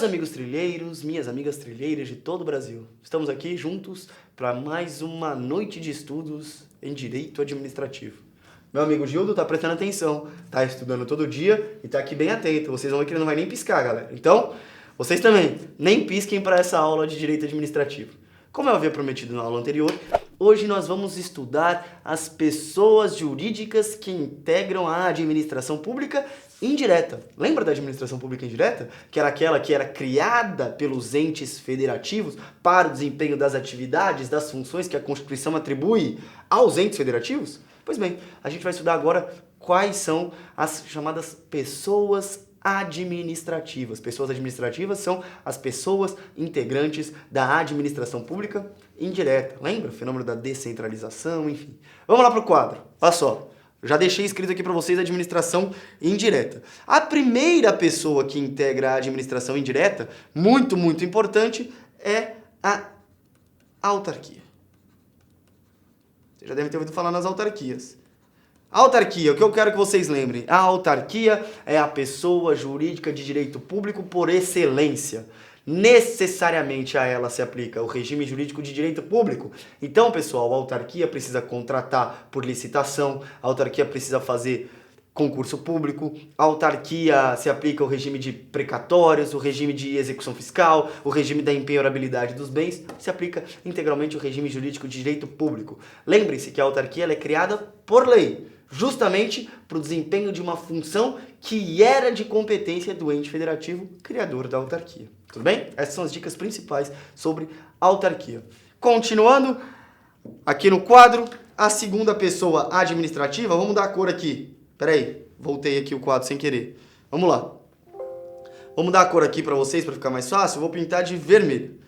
Meus amigos trilheiros, minhas amigas trilheiras de todo o Brasil, estamos aqui juntos para mais uma noite de estudos em Direito Administrativo. Meu amigo Gildo tá prestando atenção, tá estudando todo dia e tá aqui bem atento. Vocês vão ver que ele não vai nem piscar, galera. Então, vocês também, nem pisquem para essa aula de Direito Administrativo. Como eu havia prometido na aula anterior, hoje nós vamos estudar as pessoas jurídicas que integram a administração pública indireta. Lembra da administração pública indireta? Que era aquela que era criada pelos entes federativos para o desempenho das atividades, das funções que a Constituição atribui aos entes federativos? Pois bem, a gente vai estudar agora quais são as chamadas pessoas administrativas. Pessoas administrativas são as pessoas integrantes da administração pública indireta. Lembra? O fenômeno da descentralização, enfim. Vamos lá para o quadro. Olha só. Já deixei escrito aqui para vocês a administração indireta. A primeira pessoa que integra a administração indireta, muito importante, é a autarquia. Vocês já devem ter ouvido falar nas autarquias. A autarquia, o que eu quero que vocês lembrem? A autarquia é a pessoa jurídica de direito público por excelência. Necessariamente a ela se aplica o regime jurídico de direito público. Então, pessoal, a autarquia precisa contratar por licitação, a autarquia precisa fazer concurso público, a autarquia se aplica o regime de precatórios, o regime de execução fiscal, o regime da empenhorabilidade dos bens, se aplica integralmente o regime jurídico de direito público. Lembrem-se que a autarquia ela é criada por lei, justamente para o desempenho de uma função que era de competência do ente federativo criador da autarquia. Tudo bem? Essas são as dicas principais sobre autarquia. Continuando, aqui no quadro, a segunda pessoa administrativa, vamos dar a cor aqui. Peraí, voltei aqui o quadro sem querer. Vamos lá. Vamos dar a cor aqui para vocês, para ficar mais fácil. Eu vou pintar de vermelho.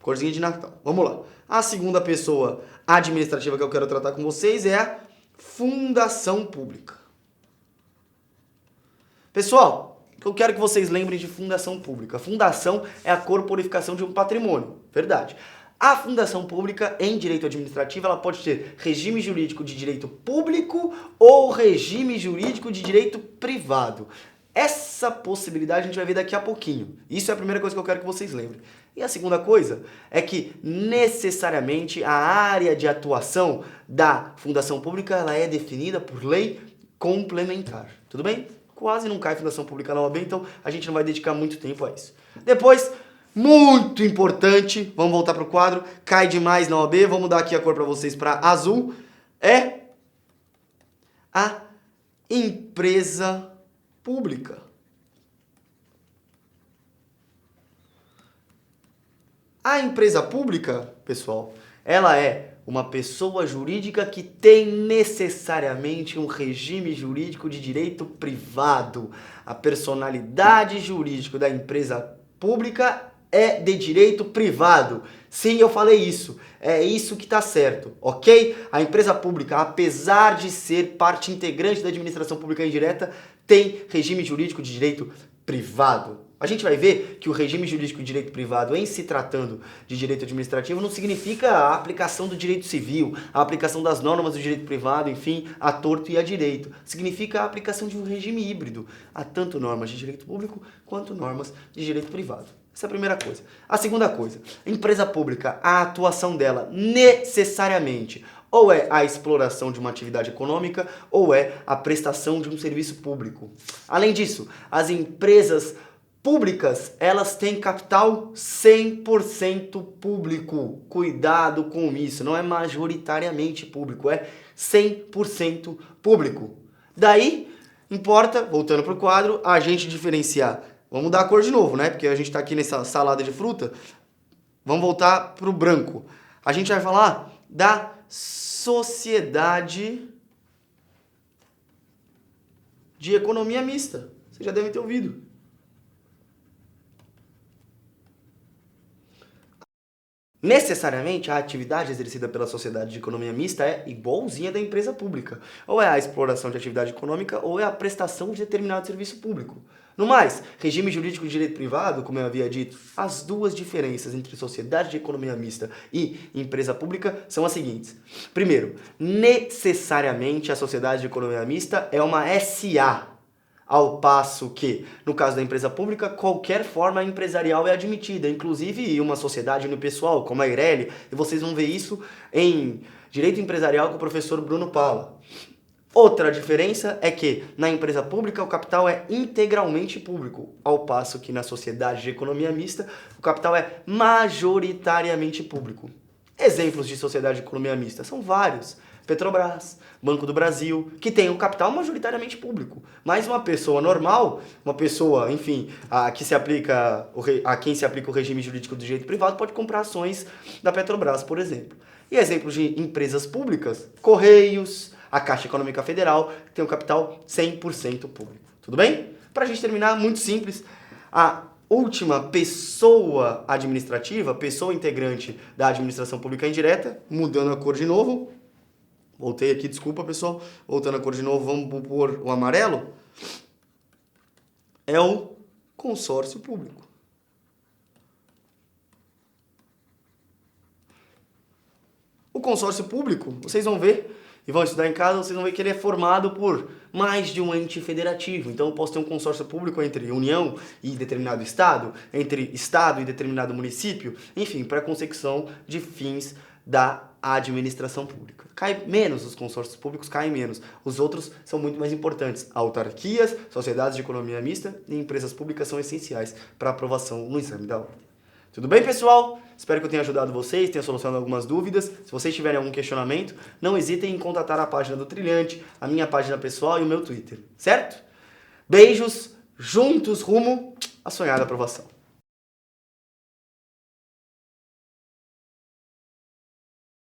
Corzinha de Natal. Vamos lá. A segunda pessoa administrativa que eu quero tratar com vocês é a fundação pública. Pessoal, eu quero que vocês lembrem de fundação pública. Fundação é a corporificação de um patrimônio. Verdade. A fundação pública, em direito administrativo, ela pode ter regime jurídico de direito público ou regime jurídico de direito privado. Essa possibilidade a gente vai ver daqui a pouquinho. Isso é a primeira coisa que eu quero que vocês lembrem. E a segunda coisa é que, necessariamente, a área de atuação da fundação pública ela é definida por lei complementar. Tudo bem? Quase não cai fundação pública na OAB, então a gente não vai dedicar muito tempo a isso. Depois, muito importante, vamos voltar para o quadro, cai demais na OAB, vamos dar aqui a cor para vocês para azul, é a empresa pública. A empresa pública, pessoal, ela é uma pessoa jurídica que tem necessariamente um regime jurídico de direito privado. A personalidade jurídica da empresa pública é de direito privado. Sim, eu falei isso. É isso que está certo, ok? A empresa pública, apesar de ser parte integrante da administração pública indireta, tem regime jurídico de direito privado. A gente vai ver que o regime jurídico de direito privado, em se tratando de direito administrativo, não significa a aplicação do direito civil, a aplicação das normas do direito privado, enfim, a torto e a direito. Significa a aplicação de um regime híbrido, a tanto normas de direito público quanto normas de direito privado. Essa é a primeira coisa. A segunda coisa, empresa pública, a atuação dela necessariamente ou é a exploração de uma atividade econômica ou é a prestação de um serviço público. Além disso, as empresas públicas, elas têm capital 100% público. Cuidado com isso, não é majoritariamente público, é 100% público. Daí, importa, voltando para o quadro, a gente diferenciar. Vamos dar a cor de novo, né? Porque a gente está aqui nessa salada de fruta. Vamos voltar para o branco. A gente vai falar da sociedade de economia mista. Vocês já devem ter ouvido. Necessariamente, a atividade exercida pela sociedade de economia mista é igualzinha da empresa pública. Ou é a exploração de atividade econômica, ou é a prestação de determinado serviço público. No mais, regime jurídico de direito privado, como eu havia dito, as duas diferenças entre sociedade de economia mista e empresa pública são as seguintes. Primeiro, necessariamente a sociedade de economia mista é uma SA. Ao passo que, no caso da empresa pública, qualquer forma empresarial é admitida, inclusive uma sociedade unipessoal, como a Eireli, e vocês vão ver isso em Direito Empresarial com o professor Bruno Paula. Outra diferença é que, na empresa pública, o capital é integralmente público, ao passo que na sociedade de economia mista, o capital é majoritariamente público. Exemplos de sociedade de economia mista são vários. Petrobras, Banco do Brasil, que tem o capital majoritariamente público. Mas uma pessoa normal, uma pessoa, enfim, a quem se aplica o regime jurídico do direito privado, pode comprar ações da Petrobras, por exemplo. E exemplos de empresas públicas, Correios, a Caixa Econômica Federal, que tem um capital 100% público. Tudo bem? Para a gente terminar, muito simples, a última pessoa administrativa, pessoa integrante da administração pública indireta, mudando a cor de novo. Voltei aqui, desculpa pessoal, voltando a cor de novo, vamos pôr o amarelo. É o consórcio público. O consórcio público, vocês vão ver, e vão estudar em casa, vocês vão ver que ele é formado por mais de um ente federativo. Então eu posso ter um consórcio público entre União e determinado Estado, entre Estado e determinado município, enfim, para a consecução de fins da administração pública. Cai menos os consórcios públicos, caem menos. Os outros são muito mais importantes. Autarquias, sociedades de economia mista e empresas públicas são essenciais para aprovação no exame da ordem. Tudo bem, pessoal? Espero que eu tenha ajudado vocês, tenha solucionado algumas dúvidas. Se vocês tiverem algum questionamento, não hesitem em contatar a página do Trilhante, a minha página pessoal e o meu Twitter, certo? Beijos, juntos rumo à sonhada aprovação.